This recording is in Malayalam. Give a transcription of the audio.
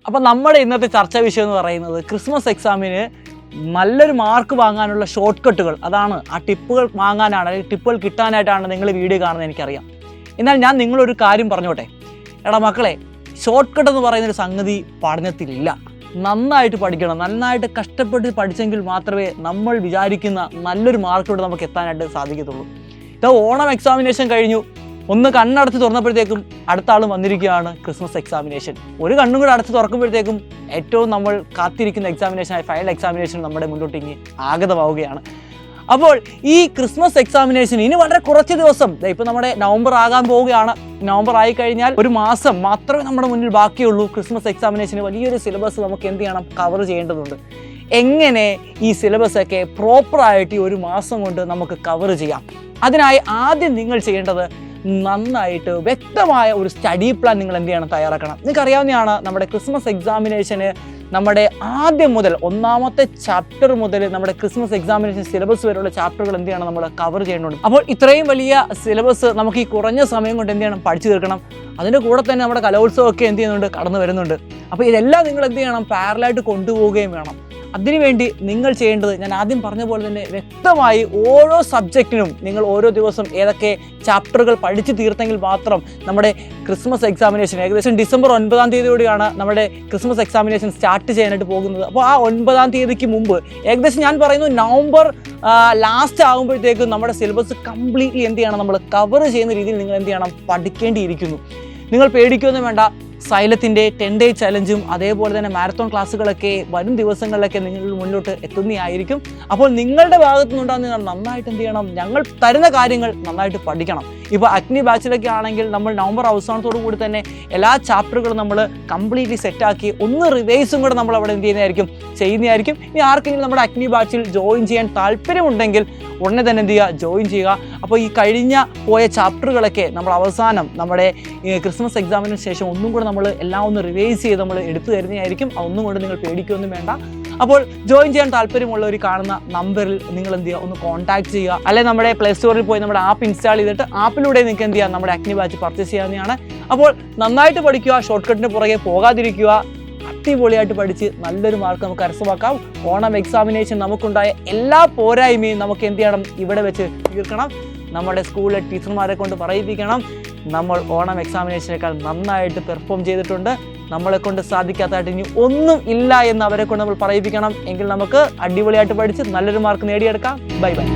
അപ്പോൾ നമ്മുടെ ഇന്നത്തെ ചർച്ചാ വിഷയം എന്ന് പറയുന്നത് ക്രിസ്മസ് എക്സാമിന് നല്ലൊരു മാർക്ക് വാങ്ങാനുള്ള ഷോർട്ട് കട്ടുകൾ, അതാണ് ആ ടിപ്പുകൾ വാങ്ങാനാണ്, അല്ലെങ്കിൽ ടിപ്പുകൾ കിട്ടാനായിട്ടാണ് നിങ്ങൾ വീഡിയോ കാണുന്നത് എനിക്കറിയാം. എന്നാൽ ഞാൻ നിങ്ങളൊരു കാര്യം പറഞ്ഞോട്ടെ, എടാ മക്കളെ, ഷോർട്ട് കട്ട് എന്ന് പറയുന്നൊരു സംഗതി പഠനത്തിലില്ല. നന്നായിട്ട് പഠിക്കണം, നന്നായിട്ട് കഷ്ടപ്പെട്ട് പഠിച്ചെങ്കിൽ മാത്രമേ നമ്മൾ വിചാരിക്കുന്ന നല്ലൊരു മാർക്കിലൂടെ നമുക്ക് എത്താനായിട്ട് സാധിക്കത്തുള്ളൂ. ഇത് ഓണം എക്സാമിനേഷൻ കഴിഞ്ഞു, ഒന്ന് കണ്ണടച്ച് തുറന്നപ്പോഴത്തേക്കും അടുത്ത ആൾ വന്നിരിക്കുകയാണ് ക്രിസ്മസ് എക്സാമിനേഷൻ. ഒരു കണ്ണും കൂടെ അടച്ച് തുറക്കുമ്പോഴത്തേക്കും ഏറ്റവും നമ്മൾ കാത്തിരിക്കുന്ന എക്സാമിനേഷനായ ഫൈനൽ എക്സാമിനേഷൻ നമ്മുടെ മുന്നോട്ടേക്ക് ആഗതമാവുകയാണ്. അപ്പോൾ ഈ ക്രിസ്മസ് എക്സാമിനേഷൻ ഇനി വളരെ കുറച്ച് ദിവസം, ഇപ്പോൾ നമ്മുടെ നവംബർ ആകാൻ പോവുകയാണ്. നവംബർ ആയിക്കഴിഞ്ഞാൽ ഒരു മാസം മാത്രമേ നമ്മുടെ മുന്നിൽ ബാക്കിയുള്ളൂ. ക്രിസ്മസ് എക്സാമിനേഷന് വലിയൊരു സിലബസ് നമുക്ക് എന്ത് ചെയ്യണം, കവർ ചെയ്യേണ്ടതുണ്ട്. എങ്ങനെ ഈ സിലബസൊക്കെ പ്രോപ്പറായിട്ട് ഒരു മാസം കൊണ്ട് നമുക്ക് കവർ ചെയ്യാം? അതിനായി ആദ്യം നിങ്ങൾ ചെയ്യേണ്ടത് നന്നായിട്ട് വ്യക്തമായ ഒരു സ്റ്റഡി പ്ലാൻ നിങ്ങൾ എന്ത് ചെയ്യണം, തയ്യാറാക്കണം. നിങ്ങൾക്കറിയാവുന്നതാണ്, നമ്മുടെ ക്രിസ്മസ് എക്സാമിനേഷന് നമ്മുടെ ആദ്യം മുതൽ ഒന്നാമത്തെ ചാപ്റ്റർ മുതൽ നമ്മുടെ ക്രിസ്മസ് എക്സാമിനേഷൻ സിലബസ് വരെയുള്ള ചാപ്റ്ററുകൾ എന്ത് ചെയ്യണം, നമ്മൾ കവർ ചെയ്യേണ്ടതുണ്ട്. അപ്പോൾ ഇത്രയും വലിയ സിലബസ് നമുക്ക് ഈ കുറഞ്ഞ സമയം കൊണ്ട് എന്ത് ചെയ്യണം, പഠിച്ചു തീർക്കണം. അതിൻ്റെ കൂടെ തന്നെ നമ്മുടെ കലോത്സവമൊക്കെ എന്ത് ചെയ്യുന്നുണ്ട്, കടന്നു വരുന്നുണ്ട്. അപ്പോൾ ഇതെല്ലാം നിങ്ങൾ എന്ത് ചെയ്യണം, പാരലായിട്ട് കൊണ്ടുപോവുകയും വേണം. അതിനുവേണ്ടി നിങ്ങൾ ചെയ്യേണ്ടത്, ഞാൻ ആദ്യം പറഞ്ഞ പോലെ തന്നെ വ്യക്തമായി ഓരോ സബ്ജക്റ്റിനും നിങ്ങൾ ഓരോ ദിവസം ഏതൊക്കെ ചാപ്റ്ററുകൾ പഠിച്ചു തീർത്തെങ്കിൽ മാത്രം നമ്മുടെ ക്രിസ്മസ് എക്സാമിനേഷൻ ഏകദേശം ഡിസംബർ 9-ാം തീയതിയോടെയാണ് നമ്മുടെ ക്രിസ്മസ് എക്സാമിനേഷൻ സ്റ്റാർട്ട് ചെയ്യാനായിട്ട് പോകുന്നത്. അപ്പോൾ ആ 9-ാം തീയതിക്ക് മുമ്പ് ഏകദേശം ഞാൻ പറയുന്നു നവംബർ ലാസ്റ്റ് ആകുമ്പോഴത്തേക്കും നമ്മുടെ സിലബസ് കംപ്ലീറ്റ്ലി എന്ത് ചെയ്യണം, നമ്മൾ കവർ ചെയ്യുന്ന രീതിയിൽ നിങ്ങൾ എന്ത് ചെയ്യണം, പഠിക്കേണ്ടിയിരിക്കുന്നു. നിങ്ങൾ പേടിക്കുകയൊന്നും വേണ്ട. സൈലത്തിൻ്റെ 10 ഡേ ചലഞ്ചും അതേപോലെ തന്നെ മാരത്തോൺ ക്ലാസ്സുകളൊക്കെ വരും ദിവസങ്ങളിലൊക്കെ നിങ്ങൾ മുന്നോട്ട് എത്തുന്നതായിരിക്കും. അപ്പോൾ നിങ്ങളുടെ ഭാഗത്തു നിന്നുണ്ടാകുന്ന നിങ്ങൾ നന്നായിട്ട് എന്ത് ചെയ്യണം, ഞങ്ങൾ തരുന്ന കാര്യങ്ങൾ നന്നായിട്ട് പഠിക്കണം. ഇപ്പോൾ അഗ്നി ബാച്ചിലൊക്കെ ആണെങ്കിൽ നമ്മൾ നവംബർ അവസാനത്തോടു കൂടി തന്നെ എല്ലാ ചാപ്റ്ററുകളും നമ്മൾ കംപ്ലീറ്റ്ലി സെറ്റാക്കി ഒന്ന് റിവൈസും കൂടെ നമ്മൾ അവിടെ എന്ത് ചെയ്യുന്നതായിരിക്കും. ഇനി ആർക്കെങ്കിലും നമ്മുടെ അഗ്നി ബാച്ചിൽ ജോയിൻ ചെയ്യാൻ താല്പര്യമുണ്ടെങ്കിൽ ഉടനെ തന്നെ എന്ത് ചെയ്യുക, ജോയിൻ ചെയ്യുക. അപ്പോൾ ഈ കഴിഞ്ഞ പോയ ചാപ്റ്ററുകളൊക്കെ നമ്മൾ അവസാനം നമ്മുടെ ക്രിസ്മസ് എക്സാമിന് ശേഷം ഒന്നും കൂടെ നമ്മൾ എല്ലാം ഒന്ന് റിവൈസ് ചെയ്ത് നമ്മൾ എടുത്തു തരുന്നതായിരിക്കും. അതൊന്നും കൊണ്ട് നിങ്ങൾ പേടിക്കുകയൊന്നും വേണ്ട. അപ്പോൾ ജോയിൻ ചെയ്യാൻ താല്പര്യമുള്ളവർ കാണുന്ന നമ്പറിൽ നിങ്ങൾ എന്ത് ചെയ്യുക, ഒന്ന് കോൺടാക്ട് ചെയ്യുക. അല്ലെങ്കിൽ നമ്മുടെ പ്ലേ സ്റ്റോറിൽ പോയി നമ്മുടെ ആപ്പ് ഇൻസ്റ്റാൾ ചെയ്തിട്ട് ആപ്പിലൂടെ നിങ്ങൾക്ക് എന്ത് ചെയ്യാം, നമ്മുടെ അഗ്നി ബാച്ച് പർച്ചേസ് ചെയ്യാവുന്നതാണ്. അപ്പോൾ നന്നായിട്ട് പഠിക്കുക, ഷോർട്ട് കട്ടിന് പുറകെ പോകാതിരിക്കുക. അടിപൊളിയായിട്ട് പഠിച്ച് നല്ലൊരു മാർക്ക് നമുക്ക് കരസ്ഥമാക്കാം. ഓണം എക്സാമിനേഷൻ നമുക്കുണ്ടായ എല്ലാ പോരായ്മയും നമുക്ക് എന്ത് ചെയ്യണം, ഇവിടെ വെച്ച് തീർക്കണം. നമ്മുടെ സ്കൂളിലെ ടീച്ചർമാരെ കൊണ്ട് പറയിപ്പിക്കണം, നമ്മൾ ഓണം എക്സാമിനേഷനേക്കാൾ നന്നായിട്ട് പെർഫോം ചെയ്തിട്ടുണ്ട്, നമ്മളെ കൊണ്ട് സാധിക്കാത്തതായിട്ട് ഇനി ഒന്നും ഇല്ല എന്ന് അവരെ കൊണ്ട് നമ്മൾ പറയിപ്പിക്കണം. എങ്കിൽ നമുക്ക് അടിപൊളിയായിട്ട് പഠിച്ച് നല്ലൊരു മാർക്ക് നേടിയെടുക്കാം. Bye bye.